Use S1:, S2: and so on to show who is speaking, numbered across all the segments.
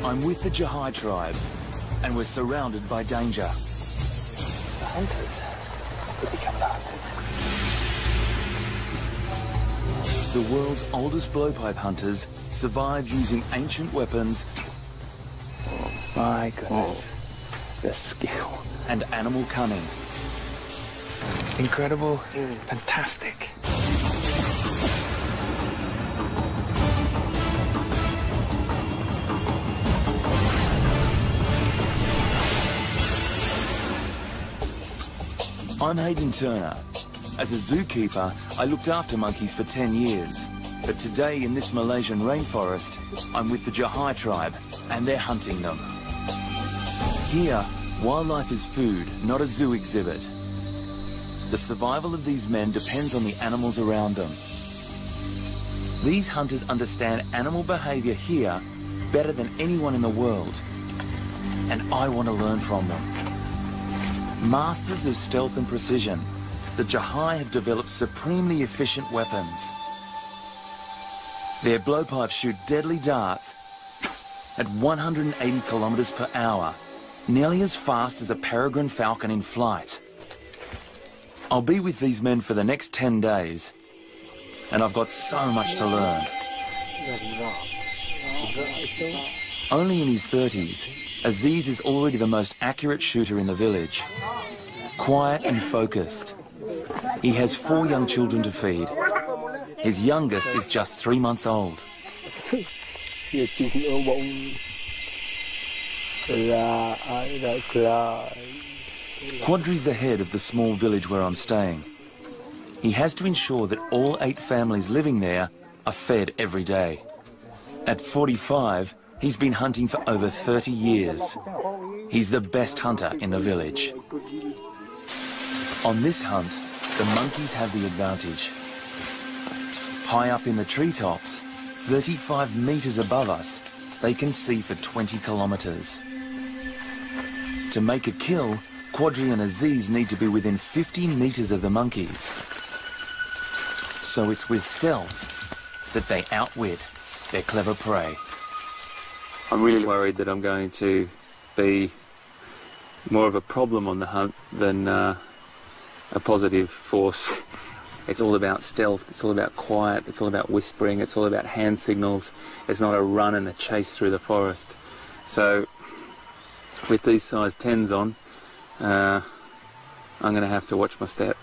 S1: I'm with the Jahai tribe, and we're surrounded by danger.
S2: The hunters could become the hunted.
S1: The world's oldest blowpipe hunters survive using ancient weapons.
S2: Oh my goodness. The skill.
S1: And animal cunning.
S2: Incredible. Fantastic.
S1: I'm Hayden Turner. As a zookeeper, I looked after monkeys for 10 years. But today in this Malaysian rainforest, I'm with the Jahai tribe, and they're hunting them. Here, wildlife is food, not a zoo exhibit. The survival of these men depends on the animals around them. These hunters understand animal behavior here better than anyone in the world. And I want to learn from them. Masters of stealth and precision, the Jahai have developed supremely efficient weapons. Their blowpipes shoot deadly darts at 180 kilometers per hour, nearly as fast as a peregrine falcon in flight. I'll be with these men for the next 10 days, and I've got so much to learn. Only in his 30s, Aziz is already the most accurate shooter in the village. Quiet and focused. He has 4 young children to feed. His youngest is just 3 months old. Quadri's the head of the small village where I'm staying. He has to ensure that all 8 families living there are fed every day. At 45, he's been hunting for over 30 years. He's the best hunter in the village. On this hunt, the monkeys have the advantage. High up in the treetops, 35 meters above us, they can see for 20 kilometers. To make a kill, Quadri and Aziz need to be within 50 meters of the monkeys. So it's with stealth that they outwit their clever prey.
S3: I'm really worried that I'm going to be more of a problem on the hunt than a positive force. It's all about stealth, it's all about quiet, it's all about whispering, it's all about hand signals. It's not a run and a chase through the forest. So with these size 10s on, I'm going to have to watch my step.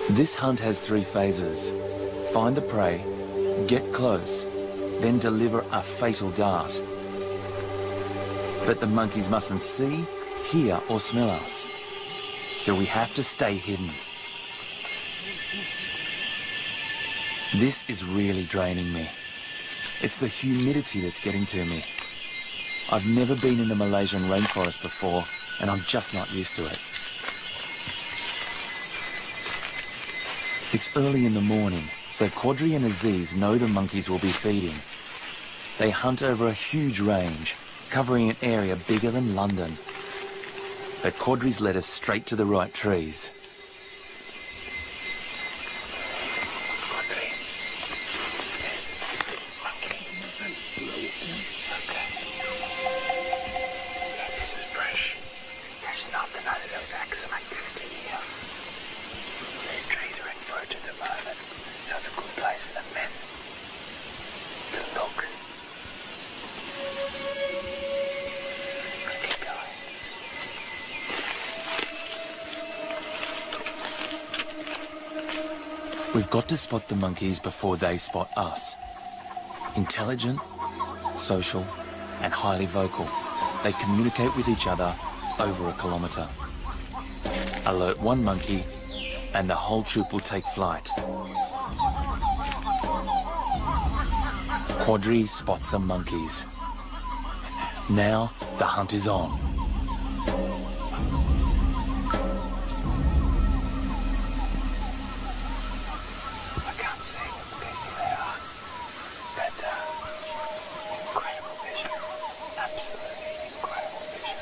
S1: This hunt has 3 phases. Find the prey, get close, then deliver a fatal dart. But the monkeys mustn't see, hear or smell us. So we have to stay hidden. This is really draining me. It's the humidity that's getting to me. I've never been in the Malaysian rainforest before, and I'm just not used to it. It's early in the morning, so Quadri and Aziz know the monkeys will be feeding. They hunt over a huge range, covering an area bigger than London. But Quadri's led us straight to the right trees.
S2: Quadri, this monkey. Okay. So this is fresh. Fresh enough to know that there's some activity here. These trees are in fruit at the moment, so it's a good place for the men to look. Keep going.
S1: We've got to spot the monkeys before they spot us. Intelligent, social, and highly vocal, they communicate with each other over a kilometre. Alert one monkey, and the whole troop will take flight. Quadri spots some monkeys. Now the hunt is on.
S2: I can't say what species they are, but incredible vision. Absolutely incredible vision.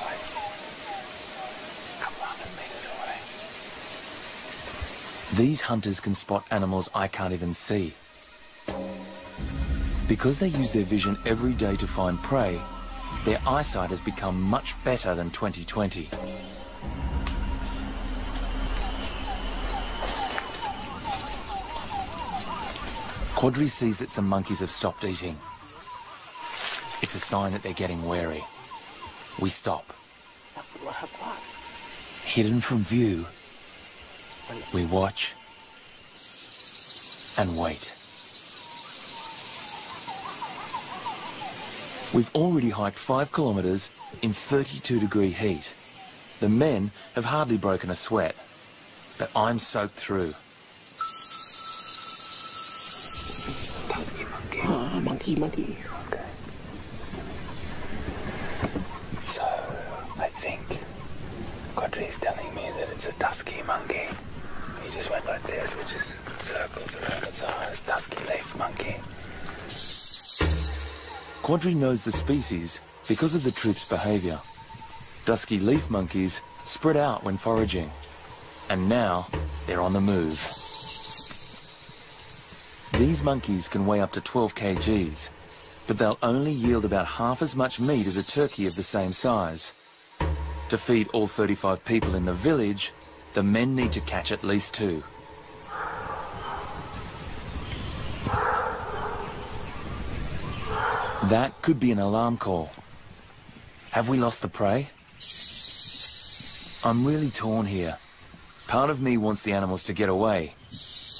S2: Like a couple hundred meters away.
S1: These hunters can spot animals I can't even see. Because they use their vision every day to find prey, their eyesight has become much better than 2020. Quadri sees that some monkeys have stopped eating. It's a sign that they're getting wary. We stop. Hidden from view, we watch and wait. We've already hiked 5 kilometres in 32-degree heat. The men have hardly broken a sweat, but I'm soaked through.
S2: Dusky monkey.
S4: Ah, monkey.
S2: Okay. So, I think Quadri's telling me that it's a dusky monkey. He just went like this, which is circles around its eyes. Dusky leaf monkey.
S1: Quadri knows the species because of the troop's behaviour. Dusky leaf monkeys spread out when foraging, and now they're on the move. These monkeys can weigh up to 12 kgs, but they'll only yield about half as much meat as a turkey of the same size. To feed all 35 people in the village, the men need to catch at least 2. That could be an alarm call. Have we lost the prey? I'm really torn here. Part of me wants the animals to get away,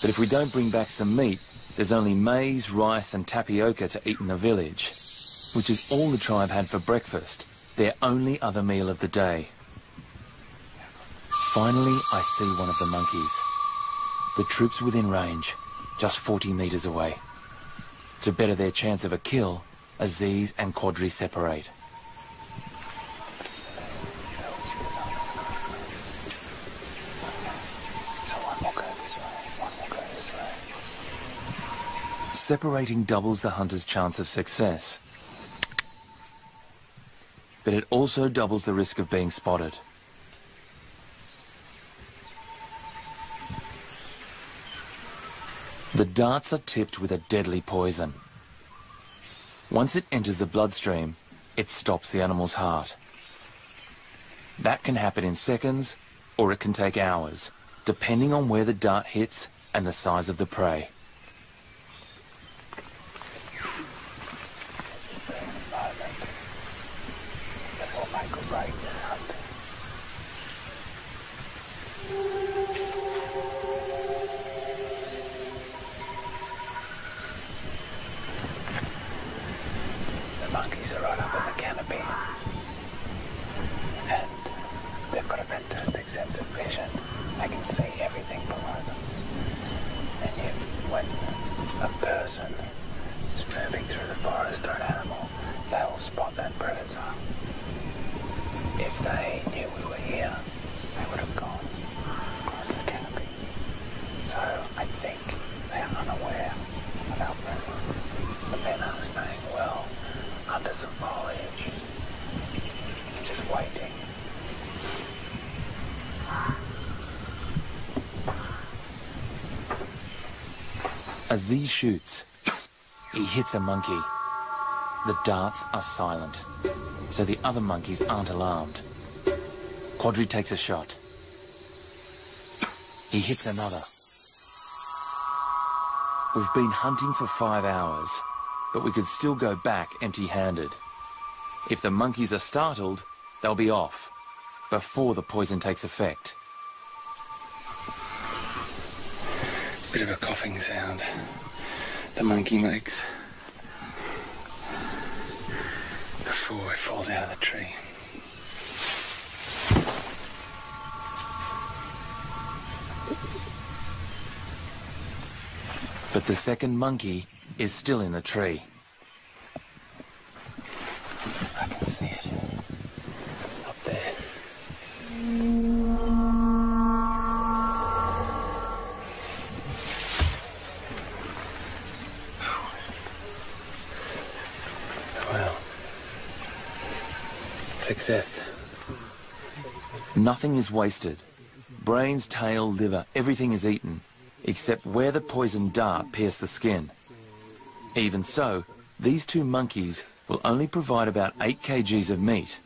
S1: but if we don't bring back some meat, there's only maize, rice and tapioca to eat in the village, which is all the tribe had for breakfast, their only other meal of the day. Finally, I see one of the monkeys. The troop's within range, just 40 metres away. To better their chance of a kill, Aziz and Quadri separate.
S2: So one will go this way, one will go this way.
S1: Separating doubles the hunter's chance of success. But it also doubles the risk of being spotted. The darts are tipped with a deadly poison. Once it enters the bloodstream, it stops the animal's heart. That can happen in seconds, or it can take hours, depending on where the dart hits and the size of the prey.
S2: That will make or break this hunt. The monkeys are right up in the canopy, and they've got a fantastic sense of vision. They can see everything below them. And yet, when a person is moving through the forest or an animal, they will spot that predator. If they knew we were here, they would have gone across the canopy. So I think they are unaware of our presence. The men are staying well under some foliage, just waiting.
S1: Aziz shoots. He hits a monkey. The darts are silent, so the other monkeys aren't alarmed. Quadri takes a shot. He hits another. We've been hunting for 5 hours, but we could still go back empty-handed. If the monkeys are startled, they'll be off, before the poison takes effect. Bit of a coughing sound the monkey makes before it falls out of the tree. But the second monkey is still in the tree.
S3: I can see it up there. Wow. Success.
S1: Nothing is wasted. Brains, tail, liver, everything is eaten, except where the poisoned dart pierced the skin. Even so, these two monkeys will only provide about 8 kgs of meat,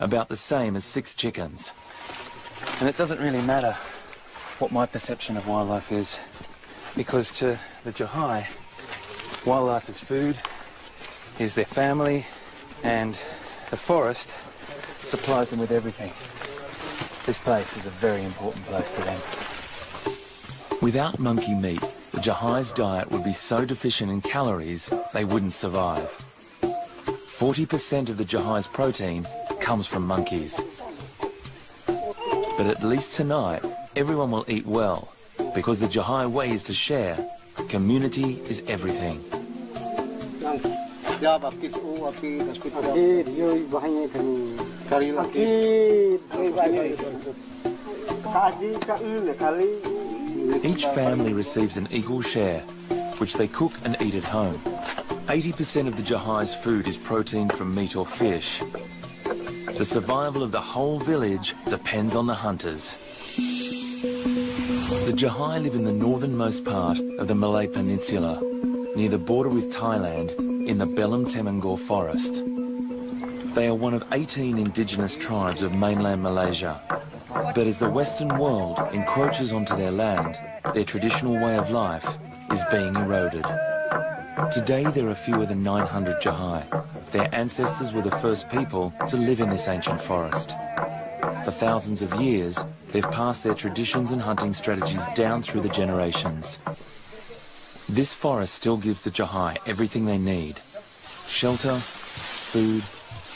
S1: about the same as 6 chickens.
S3: And it doesn't really matter what my perception of wildlife is, because to the Jahai, wildlife is food, is their family, and the forest supplies them with everything. This place is a very important place to them.
S1: Without monkey meat, the Jahai's diet would be so deficient in calories they wouldn't survive. 40% of the Jahai's protein comes from monkeys. But at least tonight, everyone will eat well, because the Jahai way is to share. Community is everything. Each family receives an equal share, which they cook and eat at home. 80% of the Jahai's food is protein from meat or fish. The survival of the whole village depends on the hunters. The Jahai live in the northernmost part of the Malay Peninsula, near the border with Thailand, in the Belem-Temangor forest. They are one of 18 indigenous tribes of mainland Malaysia. But as the Western world encroaches onto their land, their traditional way of life is being eroded. Today there are fewer than 900 Jahai. Their ancestors were the first people to live in this ancient forest. For thousands of years, they've passed their traditions and hunting strategies down through the generations. This forest still gives the Jahai everything they need: shelter, food,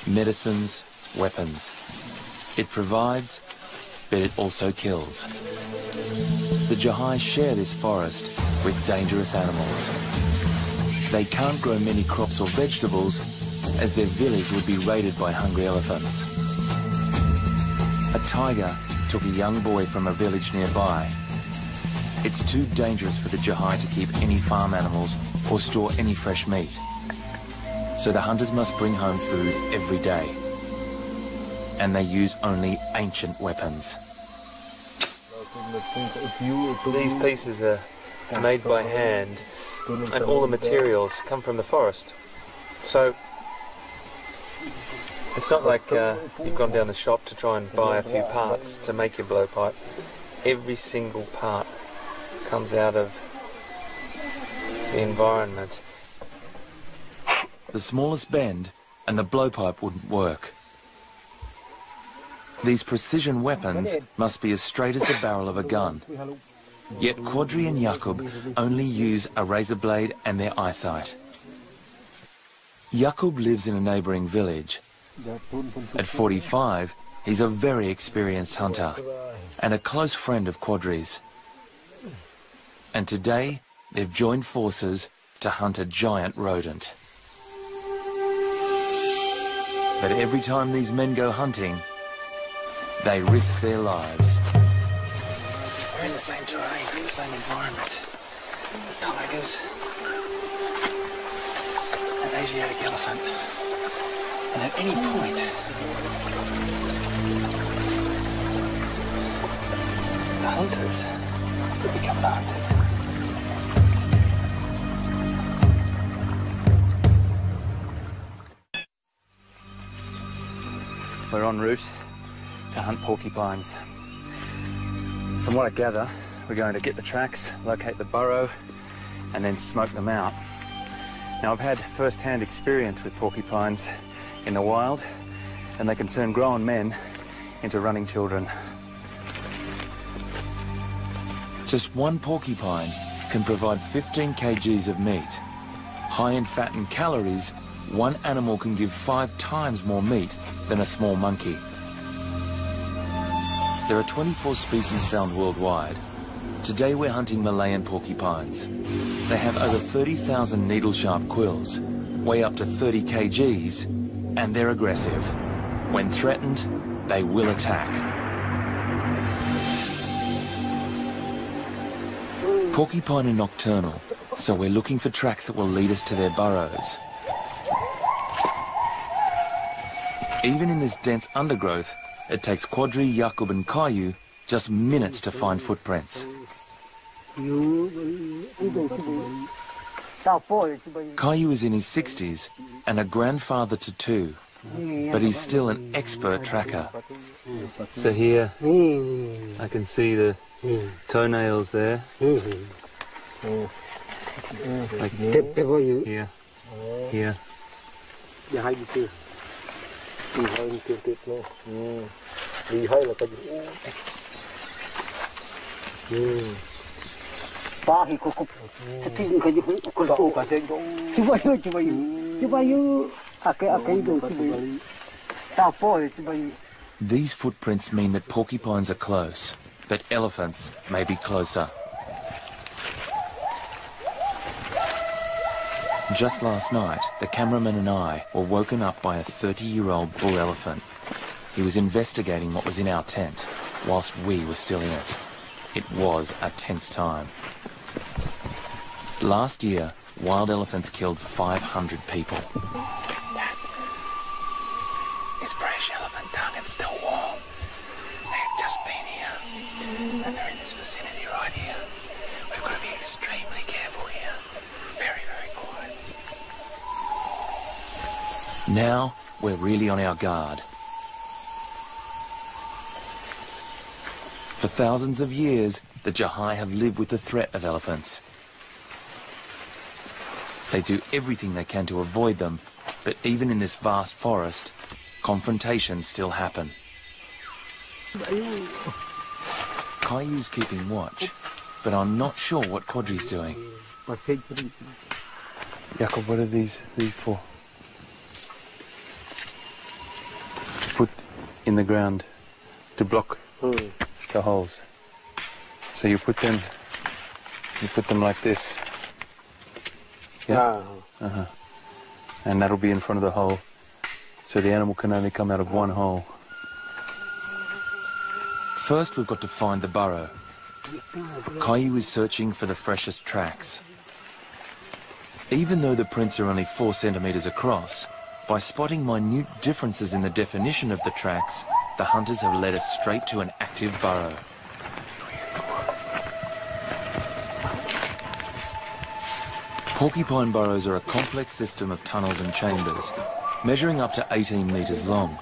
S1: medicines, weapons. It provides, but it also kills. The Jahai share this forest with dangerous animals. They can't grow many crops or vegetables, as their village would be raided by hungry elephants. A tiger took a young boy from a village nearby. It's too dangerous for the Jahai to keep any farm animals or store any fresh meat. So the hunters must bring home food every day. And they use only ancient weapons.
S3: These pieces are made by hand, and all the materials come from the forest. So it's not like you've gone down the shop to try and buy a few parts to make your blowpipe. Every single part comes out of the environment.
S1: The smallest bend and the blowpipe wouldn't work. These precision weapons must be as straight as the barrel of a gun. Yet Quadri and Yaqub only use a razor blade and their eyesight. Yaqub lives in a neighbouring village. At 45, he's a very experienced hunter and a close friend of Quadri's. And today, they've joined forces to hunt a giant rodent. But every time these men go hunting, they risk their lives.
S3: We're in the same terrain, the same environment. There's tigers, an Asiatic elephant, and at any point, the hunters could become the hunted. We're en route to hunt porcupines. From what I gather, we're going to get the tracks, locate the burrow, and then smoke them out. Now, I've had first-hand experience with porcupines in the wild, and they can turn grown men into running children.
S1: Just one porcupine can provide 15 kgs of meat. High in fat and calories, one animal can give 5 times more meat than a small monkey. There are 24 species found worldwide. Today we're hunting Malayan porcupines. They have over 30,000 needle-sharp quills, weigh up to 30 kgs, and they're aggressive. When threatened, they will attack. Porcupine are nocturnal, so we're looking for tracks that will lead us to their burrows. Even in this dense undergrowth, it takes Quadri, Jakub and Caillou just minutes to find footprints. Caillou is in his 60s and a grandfather to two, but he's still an expert tracker.
S3: So here, I can see the toenails there. Like here, here.
S1: These footprints mean that porcupines are close, but elephants may be closer. Just last night, the cameraman and I were woken up by a 30-year-old bull elephant. He was investigating what was in our tent, whilst we were still in it. It was a tense time. Last year, wild elephants killed 500 people.
S2: It's fresh elephant dung and still warm. They've just been here, and they're in this vicinity right here. We've got to be extremely careful here. Very, very quiet.
S1: Now, we're really on our guard. For thousands of years, the Jahai have lived with the threat of elephants. They do everything they can to avoid them, but even in this vast forest, confrontations still happen. Caillou's keeping watch, but I'm not sure what Quadri's doing.
S3: Jakob, what are these for? Put in the ground to block the holes. So you put them like this. Yeah. And that'll be in front of the hole, so the animal can only come out of one hole.
S1: First, we've got to find the burrow. Caillou is searching for the freshest tracks. Even though the prints are only 4 centimetres across, by spotting minute differences in the definition of the tracks, the hunters have led us straight to an active burrow. Porcupine burrows are a complex system of tunnels and chambers, measuring up to 18 metres long.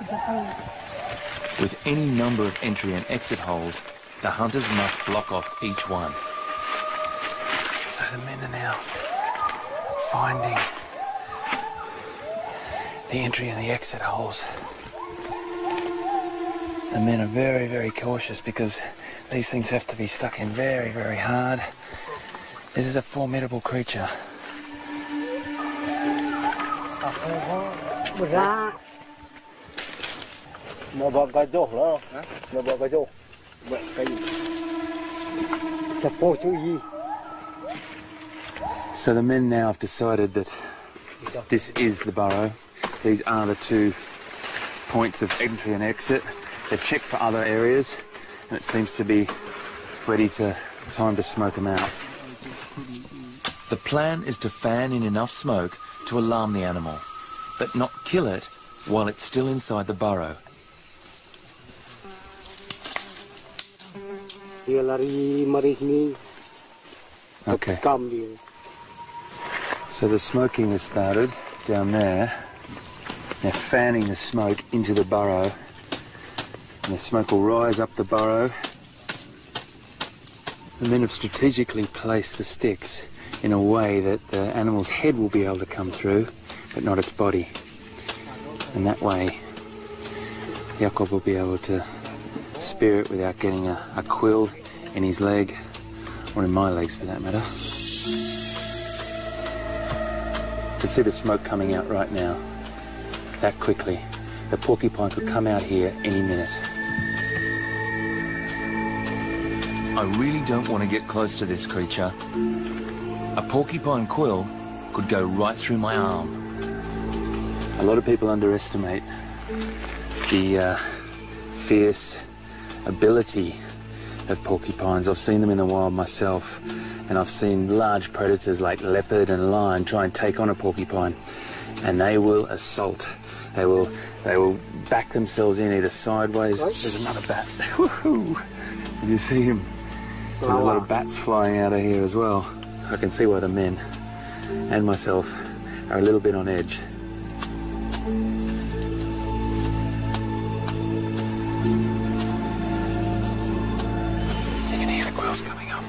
S1: With any number of entry and exit holes, the hunters must block off each one.
S3: So the men are now finding the entry and the exit holes. The men are very, very cautious because these things have to be stuck in very, very hard. This is a formidable creature. So the men now have decided that this is the burrow. These are the 2 points of entry and exit. They've checked for other areas, and it seems to be ready time to smoke them out.
S1: The plan is to fan in enough smoke to alarm the animal, but not kill it while it's still inside the burrow.
S3: Okay. So the smoking has started down there. They're fanning the smoke into the burrow, and the smoke will rise up the burrow. The men have strategically placed the sticks in a way that the animal's head will be able to come through, but not its body. And that way, Jakob will be able to spear it without getting a quill in his leg, or in my legs for that matter. You can see the smoke coming out right now, that quickly. The porcupine could come out here any minute.
S1: I really don't want to get close to this creature. A porcupine quill could go right through my arm.
S3: A lot of people underestimate the fierce ability of porcupines. I've seen them in the wild myself, and I've seen large predators like leopard and lion try and take on a porcupine, and they will assault. They will back themselves in either sideways. There's another bat. Woohoo! Did you see him? There's a lot of bats flying out of here as well. I can see why the men and myself are a little bit on edge. You can hear the quills coming up.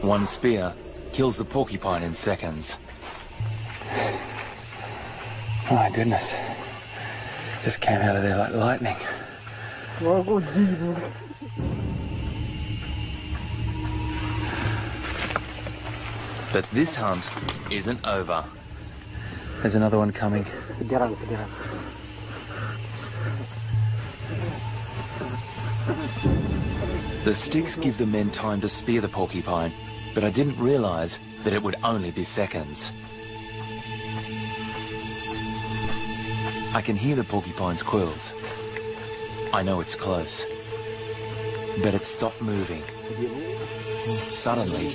S1: One spear kills the porcupine in seconds.
S3: Oh my goodness. Just came out of there like lightning.
S1: But this hunt isn't over.
S3: There's another one coming.
S1: The sticks give the men time to spear the porcupine, but I didn't realise that it would only be seconds. I can hear the porcupine's quills. I know it's close. But it stopped moving. Suddenly,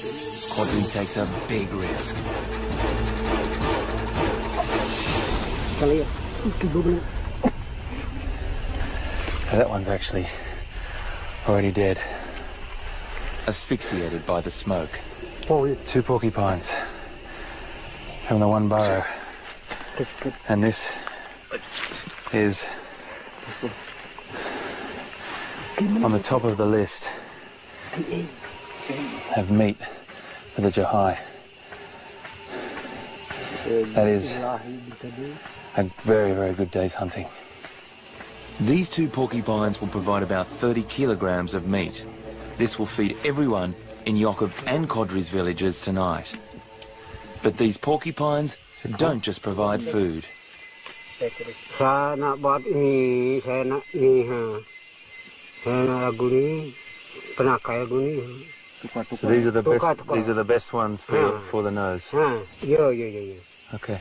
S1: Quadri takes a big risk.
S3: So that one's actually already dead.
S1: Asphyxiated by the smoke.
S3: 2 porcupines from the one burrow. And this is on the top of the list of meat for the Jahai. That is a very, very good day's hunting.
S1: These 2 porcupines will provide about 30 kilograms of meat. This will feed everyone in Jakob and Quadri's villages tonight. But these porcupines don't just provide food.
S4: Saya nak buat ini, saya nak ini, saya nak lagu ni, penakai lagu ni.
S3: So these are the best ones for the nose.
S4: Yeah.
S3: Okay.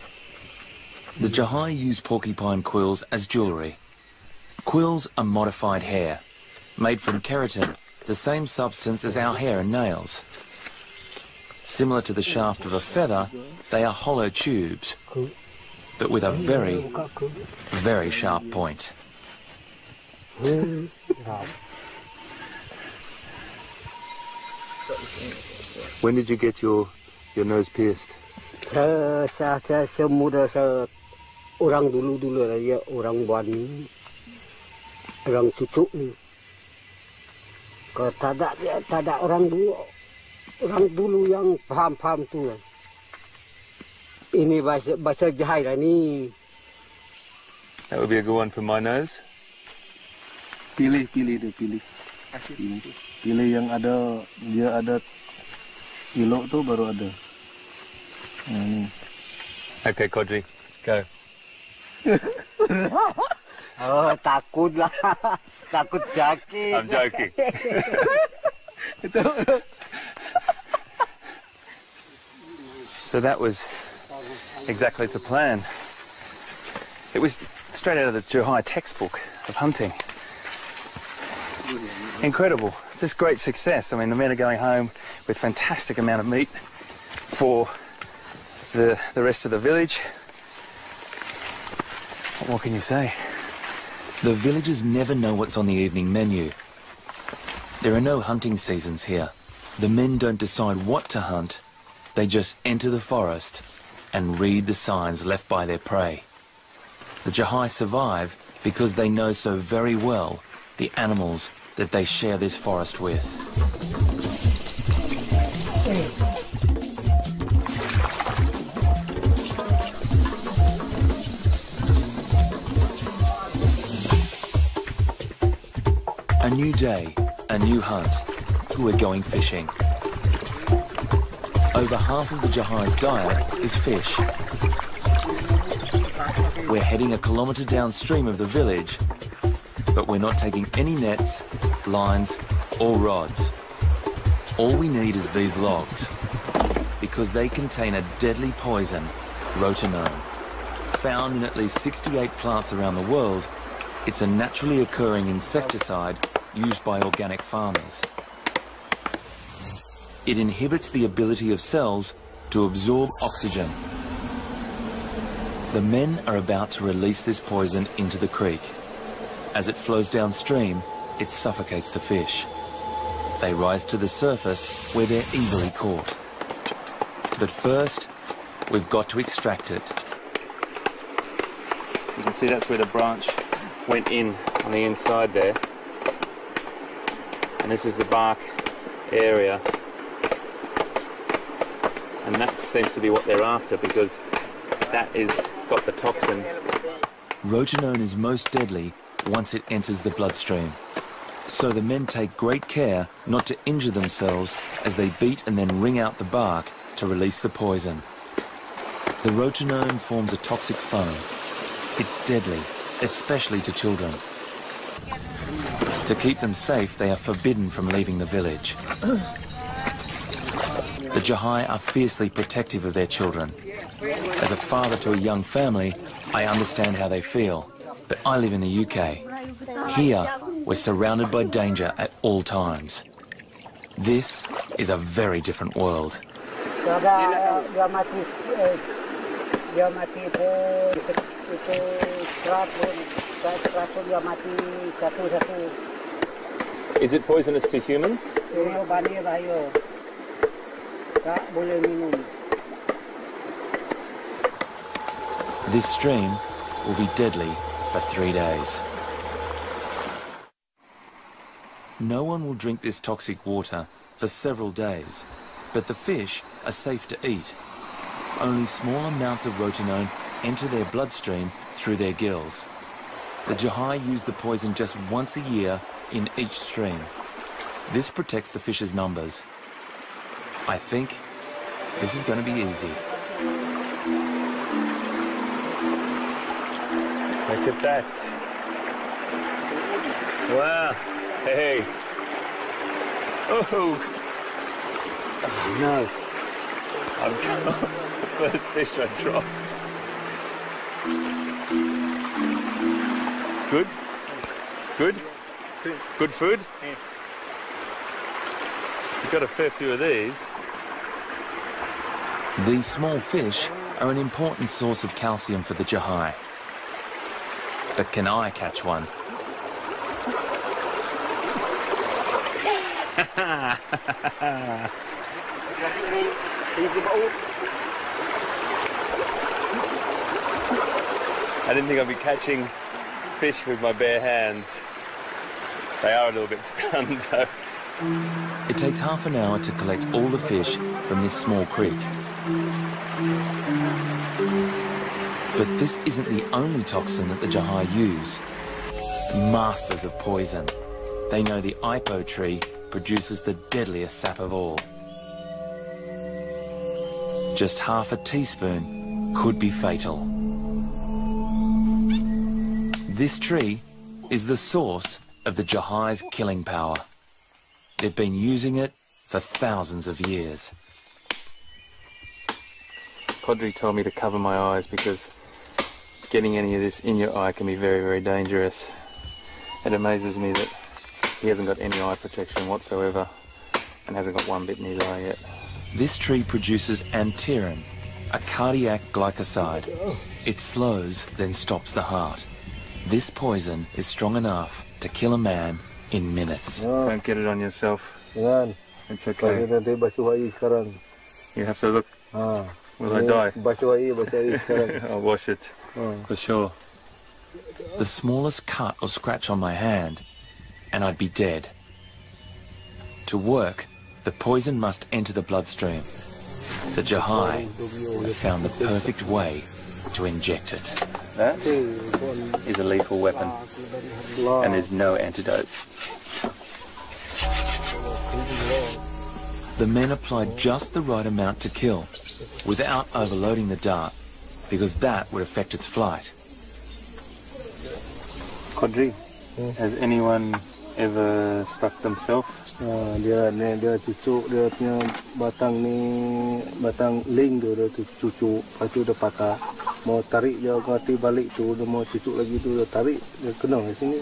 S1: The Jahai use porcupine quills as jewellery. Quills are modified hair, made from keratin, the same substance as our hair and nails. Similar to the shaft of a feather, they are hollow tubes, but with a very, very sharp point.
S3: When did you get your nose pierced?
S4: Saya semuda saya orang dulu ya orang buat ni, orang cucuk ni. Kalau tak ada orang dulu yang paham tu. Ini bahasa Jahai lah ni.
S3: That would be a good one for my nose.
S5: Pilih yang ada, dia ada ilok tu baru ada.
S3: Okay, Quadri, go.
S4: Oh, takut lah. Takut sakit.
S3: I'm joking. So that was exactly to plan. It was straight out of the Jahai textbook of hunting. Incredible, just great success. I mean, the men are going home with fantastic amount of meat for the rest of the village. What more can you say?
S1: The villagers never know what's on the evening menu. There are no hunting seasons here. The men don't decide what to hunt. They just enter the forest and read the signs left by their prey. The Jahai survive because they know so very well the animals that they share this forest with. new day, a new hunt. We're going fishing. Over half of the Jahai's diet is fish. We're heading a kilometre downstream of the village, but we're not taking any nets, lines or rods. All we need is these logs, because they contain a deadly poison, rotenone. Found in at least 68 plants around the world, it's a naturally occurring insecticide used by organic farmers. It inhibits the ability of cells to absorb oxygen. The men are about to release this poison into the creek. As it flows downstream, it suffocates the fish. They rise to the surface where they're easily caught. But first, we've got to extract it.
S3: You can see that's where the branch went in on the inside there. And this is the bark area. And that seems to be what they're after, because that is got the toxin.
S1: Rotenone is most deadly once it enters the bloodstream. So the men take great care not to injure themselves as they beat and then wring out the bark to release the poison. The rotenone forms a toxic foam. It's deadly, especially to children. To keep them safe, they are forbidden from leaving the village. The Jahai are fiercely protective of their children. As a father to a young family, I understand how they feel, but I live in the UK. Here, we're surrounded by danger at all times. This is a very different world.
S3: Is it poisonous to humans?
S1: This stream will be deadly for 3 days. No one will drink this toxic water for several days, but the fish are safe to eat. Only small amounts of rotenone enter their bloodstream through their gills. The Jahai use the poison just once a year in each stream. This protects the fish's numbers. I think this is going to be easy.
S3: Look at that. Wow. Hey. Oh. Oh no. I've dropped the first fish I dropped. Good? Good? Good food? You've got a fair few of these.
S1: These small fish are an important source of calcium for the Jahai. But can I catch one?
S3: I didn't think I'd be catching fish with my bare hands. They are a little bit stunned though.
S1: It takes half an hour to collect all the fish from this small creek. But this isn't the only toxin that the Jahai use. Masters of poison. They know the ipo tree produces the deadliest sap of all. Just half a teaspoon could be fatal. This tree is the source of the Jahai's killing power. They've been using it for thousands of years.
S3: Padre told me to cover my eyes because getting any of this in your eye can be very, very dangerous. It amazes me that he hasn't got any eye protection whatsoever and hasn't got one bit in his eye yet.
S1: This tree produces antirin, a cardiac glycoside. It slows, then stops the heart. This poison is strong enough to kill a man in minutes.
S3: Don't get it on yourself. It's okay. You have to look. Will I die? I'll wash it, for sure.
S1: The smallest cut or scratch on my hand, and I'd be dead. To work, the poison must enter the bloodstream. The Jahai have found the perfect way to inject it.
S3: That is a lethal weapon, and there's no antidote.
S1: The men applied just the right amount to kill, without overloading the dart, because that would affect its flight.
S3: Quadri, has anyone ever stuck themselves?
S5: Dia cucuk, dia punya batang ni, batang ling tu dia cucuk, lepas tu dia patah. Mau tarik dia mati balik tu, dia mau cucuk lagi tu, dia tarik, dia kena di sini.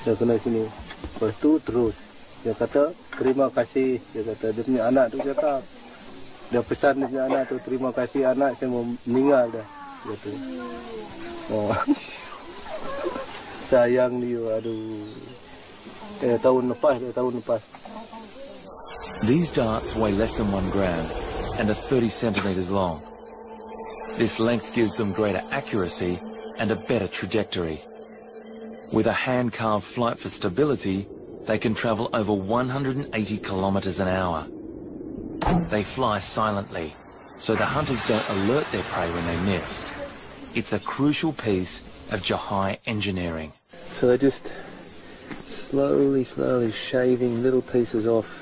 S5: Dia kena sini. Lepas tu terus. Dia kata, terima kasih. Dia kata, dia punya anak tu cakap. Dia pesan dia punya anak tu, terima kasih anak, saya mau meninggal dah. Dia tu. Oh. Sayang dia, aduh. Tahun lepas.
S1: These darts weigh less than 1 gram and are 30 centimetres long. This length gives them greater accuracy and a better trajectory. With a hand-carved flight for stability, they can travel over 180 kilometres an hour. They fly silently, so the hunters don't alert their prey when they miss. It's a crucial piece of Jahai engineering.
S3: So they're just slowly shaving little pieces off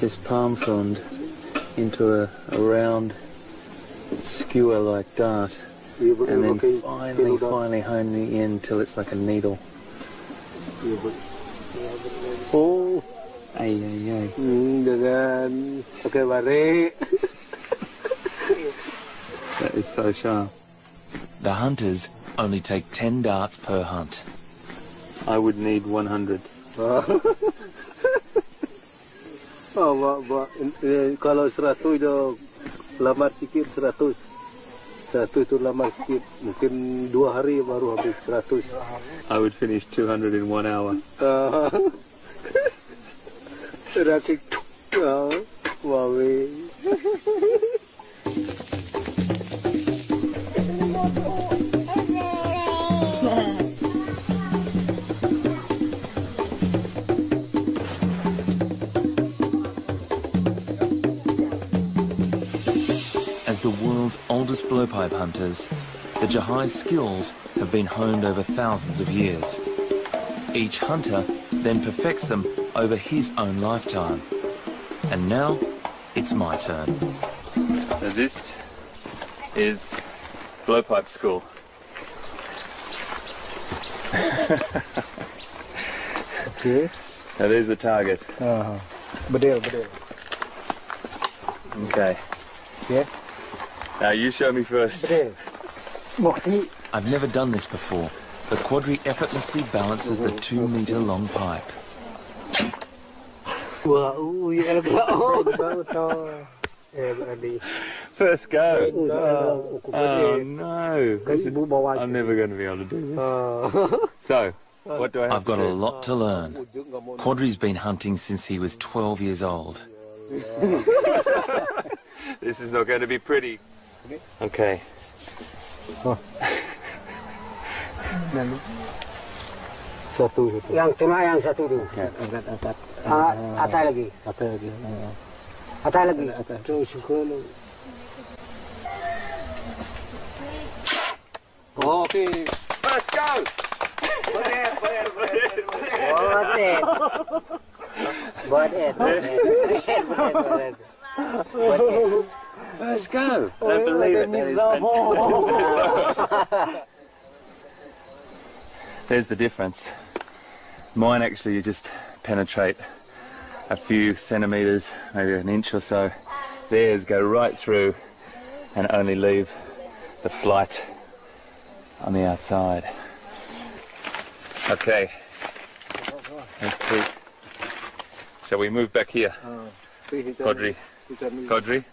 S3: this palm frond into a round skewer-like dart, and then finally honing it in till it's like a needle.
S5: Oh,
S3: Ay.
S5: dengan pakai barek.
S3: That is so sharp.
S1: The hunters only take 10 darts per hunt.
S3: I would need 100.
S5: Kalau 100 dia lambat sikit, 100. 100 itu lambat sikit. Mungkin 2 hari baru habis 100.
S3: I would finish 200 in 1 hour.
S5: Rakit. Wawe.
S1: As the world's oldest blowpipe hunters, the Jahai's skills have been honed over thousands of years. Each hunter then perfects them over his own lifetime. And now, it's my turn.
S3: So this is blowpipe school.
S5: Okay.
S3: Now there's the target.
S5: Bedil.
S3: Okay.
S5: Yeah.
S3: Now you show me first.
S5: Bedil.
S1: I've never done this before, but Quadri effortlessly balances the 2-metre-long pipe.
S3: First go. Oh no. I'm never going to be able to do this. So, what do I have
S1: I've got a lot to learn. Quadri's been hunting since he was 12 years old.
S3: This is not going to be pretty. Okay.
S5: Satu.
S4: Yang tengah yang satu tu.
S5: Angkat.
S4: Atas lagi. Atas lagi.
S5: Terus suka lu. Oh, okay.
S3: Let's go.
S4: Buat it.
S3: Let's go. I don't believe it. That is fantastic. There's the difference. Mine actually you just penetrate a few centimetres, maybe an inch or so. Theirs go right through and only leave the flight on the outside. Okay. That's two. Shall we move back here? Quadri. Quadri?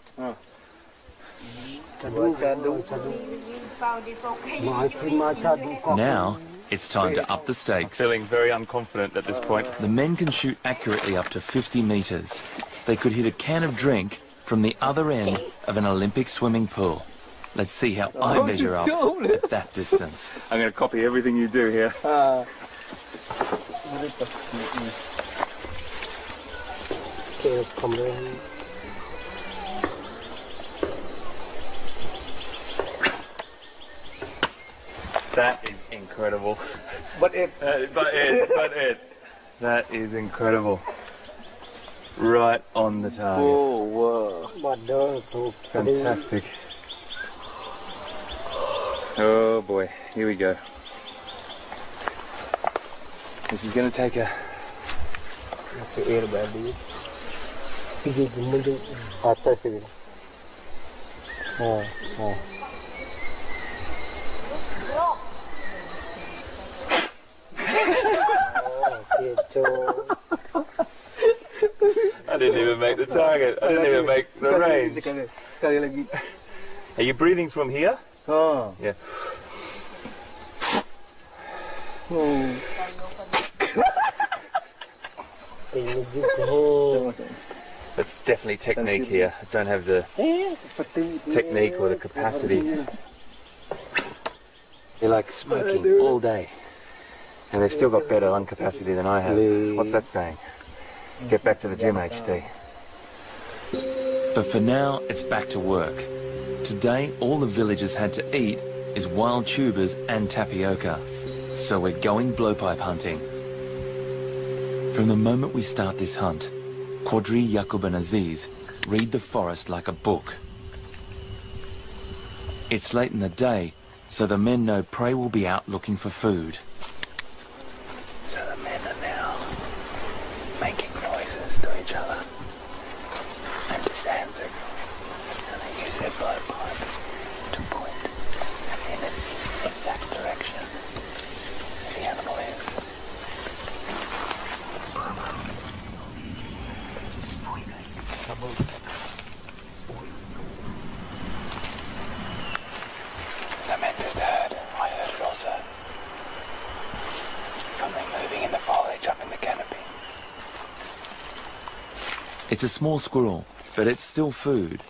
S1: Now, it's time to up the stakes.
S3: Feeling very unconfident at this point.
S1: The men can shoot accurately up to 50 metres. They could hit a can of drink from the other end of an Olympic swimming pool. Let's see how I measure up at that distance.
S3: I'm going to copy everything you do here. That is incredible.
S5: But it.
S3: That is incredible. Right on the target.
S5: Oh, wow.
S3: Fantastic. Oh boy, here we go. This is going to take a... I didn't even make the target. I didn't even make the range. Are you breathing from here?
S5: Oh.
S3: Yeah. That's definitely technique here. I don't have the technique or the capacity. They're like smoking all day. And they've still got better lung capacity than I have. What's that saying? Get back to the gym, HT.
S1: But for now, it's back to work. Today, all the villagers had to eat is wild tubers and tapioca. So we're going blowpipe hunting. From the moment we start this hunt, Quadri, Yaqub and Aziz read the forest like a book. It's late in the day, so the men know prey will be out looking for food.
S2: So the men are now making noises to each other and to hand signals, and they use their blowpipe to point in an exact direction where the animal is. The men just heard, I heard it also. Something moving in the foliage up in the canopy.
S1: It's a small squirrel, but it's still food.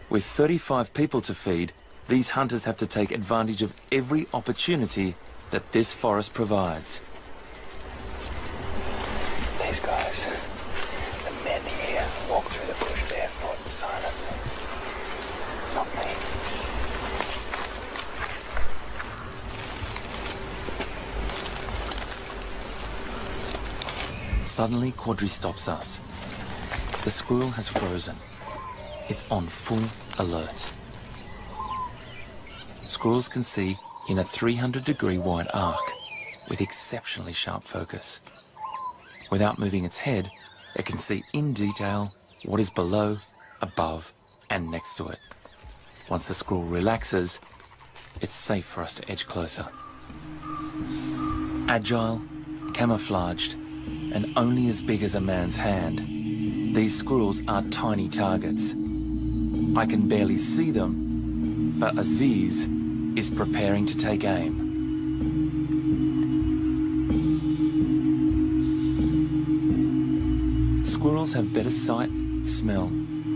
S1: With 35 people to feed, these hunters have to take advantage of every opportunity that this forest provides.
S2: These guys, the men here, walk through the bush barefoot silently. Not me.
S1: Suddenly, Quadri stops us. The squirrel has frozen. It's on full alert. Squirrels can see in a 300-degree wide arc with exceptionally sharp focus. Without moving its head, it can see in detail what is below, above, and next to it. Once the squirrel relaxes, it's safe for us to edge closer. Agile, camouflaged, and only as big as a man's hand, these squirrels are tiny targets. I can barely see them, but Aziz is preparing to take aim. Squirrels have better sight, smell,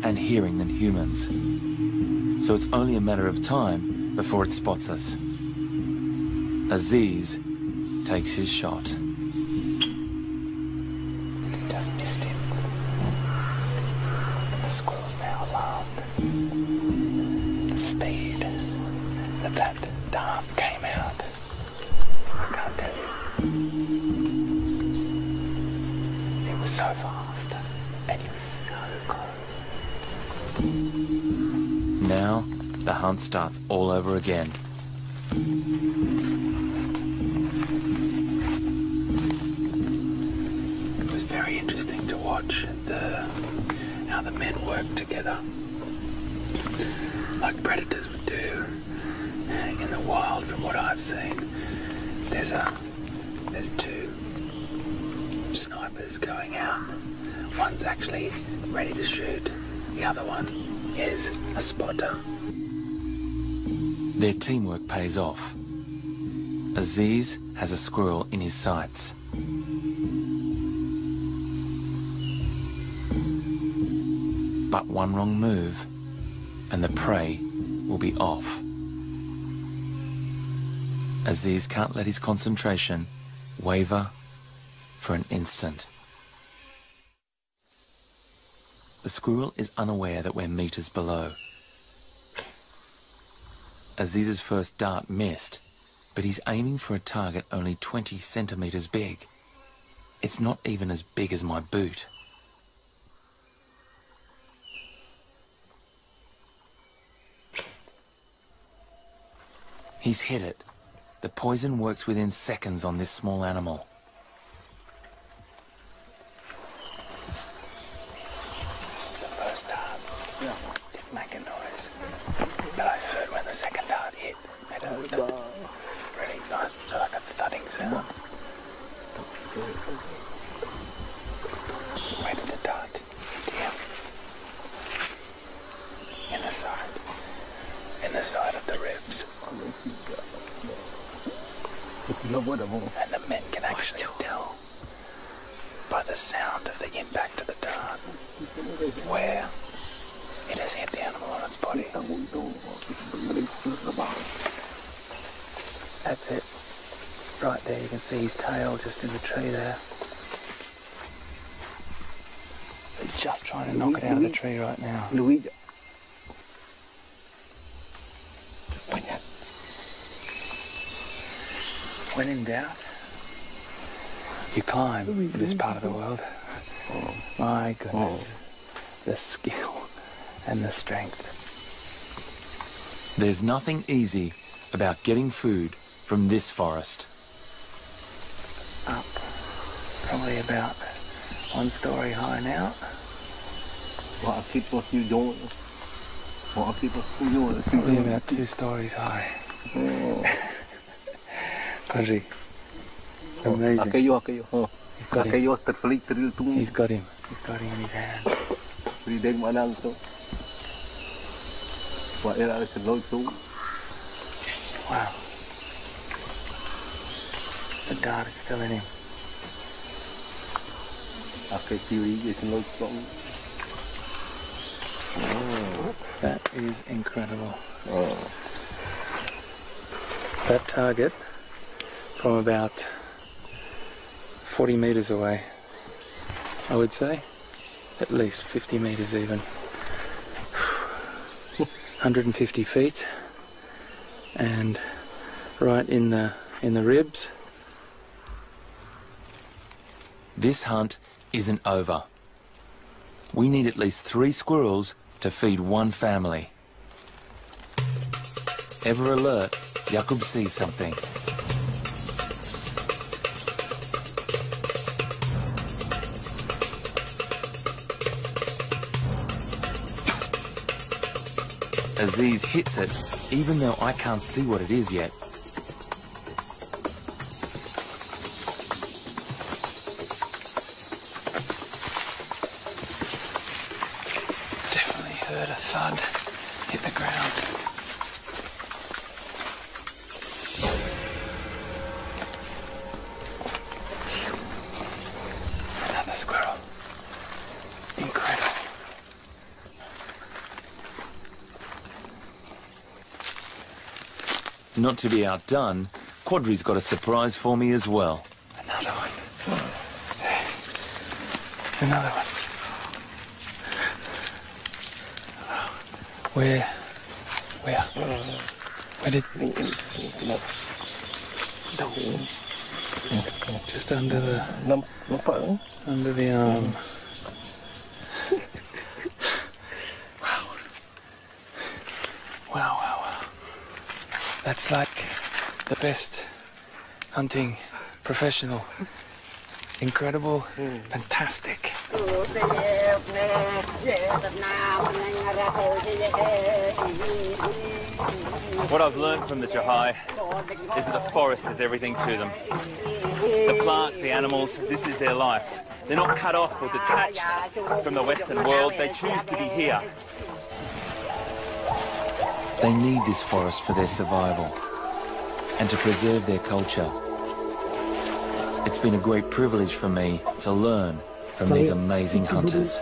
S1: and hearing than humans, so it's only a matter of time before it spots us. Aziz takes his shot.
S2: Just missed him. The squirrel's now alarmed. The speed that dart came out, I can't tell you. It was so fast, and he was so close.
S1: Now, the hunt starts all over again.
S2: It was very interesting to watch how the men work together, like predators would do in the wild. From what I've seen, there's two snipers going out. One's actually ready to shoot. The other one is a spotter.
S1: Their teamwork pays off. Aziz has a squirrel in his sights. But one wrong move, and the prey will be off. Aziz can't let his concentration waver for an instant. The squirrel is unaware that we're meters below. Aziz's first dart missed, but he's aiming for a target only 20 centimeters big. It's not even as big as my boot. He's hit it. The poison works within seconds on this small animal.
S2: The first dart didn't make a noise, but I heard when the second dart hit. It was really nice, like a thudding sound. Where did the dart hit him? In the side. In the side of the ribs. And the men can actually tell by the sound of the impact of the dart where it has hit the animal on its body. That's it. Right there, you can see his tail just in the tree there. They're just trying to knock it out of the tree right now. When in doubt, you climb in this part of the world. My goodness, the skill and the strength.
S1: There's nothing easy about getting food from this forest.
S2: Up, probably about 1 story high now. Probably about 2 stories high. Perry. Amazing. He's got him. He's got him. He's got him in his hand. Wow. The dart is still in him. Oh, that is incredible. That target from about 40 metres away, I would say, at least 50 metres even. 150 feet, and right in the ribs.
S1: This hunt isn't over. We need at least 3 squirrels to feed 1 family. Ever alert, Jakub sees something. Aziz hits it, even though I can't see what it is yet.
S2: Definitely heard a thud hit the ground. Another squirrel. Incredible.
S1: Not to be outdone, Quadri's got a surprise for me as well.
S2: Another one. Another one. Where did... Just under the arm. Wow. That's like the best hunting professional. Incredible, fantastic.
S1: What I've learned from the Jahai is that the forest is everything to them. The plants, the animals, this is their life. They're not cut off or detached from the Western world. They choose to be here. They need this forest for their survival and to preserve their culture. It's been a great privilege for me to learn from these amazing hunters.